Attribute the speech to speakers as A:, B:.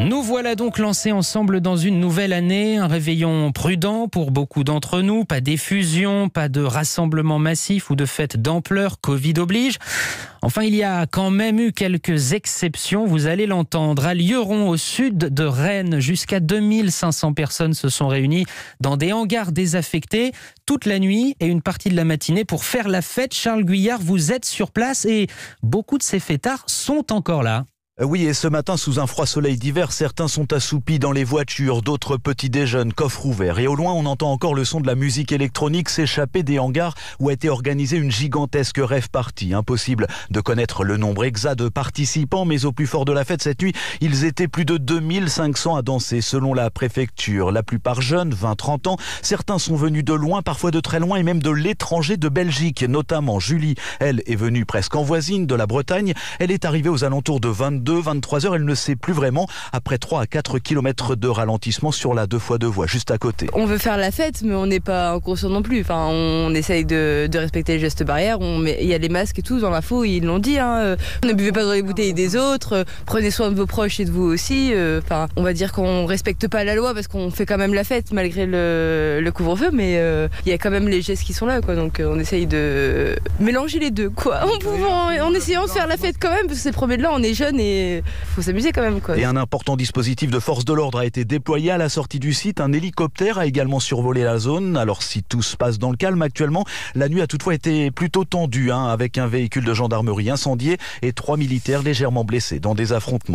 A: Nous voilà donc lancés ensemble dans une nouvelle année, un réveillon prudent pour beaucoup d'entre nous, pas d'effusion, pas de rassemblement massif ou de fête d'ampleur, Covid oblige. Enfin, il y a quand même eu quelques exceptions, vous allez l'entendre. À Lieurons, au sud de Rennes, jusqu'à 2500 personnes se sont réunies dans des hangars désaffectés toute la nuit et une partie de la matinée pour faire la fête. Charles Guyard, vous êtes sur place et beaucoup de ces fêtards sont encore là.
B: Oui, et ce matin, sous un froid soleil d'hiver, certains sont assoupis dans les voitures, d'autres petits déjeunent, coffres ouverts. Et au loin, on entend encore le son de la musique électronique s'échapper des hangars où a été organisée une gigantesque rave party. Impossible de connaître le nombre exact de participants, mais au plus fort de la fête cette nuit, ils étaient plus de 2500 à danser, selon la préfecture. La plupart jeunes, 20-30 ans. Certains sont venus de loin, parfois de très loin, et même de l'étranger, de Belgique, notamment Julie. Elle est venue presque en voisine de la Bretagne. Elle est arrivée aux alentours de 23 heures, elle ne sait plus vraiment, après 3 à 4 km de ralentissement sur la 2x2 voies, juste à côté.
C: On veut faire la fête, mais on n'est pas inconscient non plus. Enfin, on essaye de respecter les gestes barrières. Il y a les masques et tout, dans l'info, ils l'ont dit. Ne buvez pas dans les bouteilles des autres, prenez soin de vos proches et de vous aussi. On va dire qu'on respecte pas la loi parce qu'on fait quand même la fête malgré le couvre-feu, mais il y a quand même les gestes qui sont là, quoi. Donc on essaye de mélanger les deux, quoi. En essayant de faire la fête quand même, parce que c'est le premier de l'an, on est jeunes et faut s'amuser quand même, quoi.
B: Et un important dispositif de force de l'ordre a été déployé à la sortie du site. Un hélicoptère a également survolé la zone. Alors si tout se passe dans le calme actuellement, la nuit a toutefois été plutôt tendue, avec un véhicule de gendarmerie incendié et 3 militaires légèrement blessés dans des affrontements.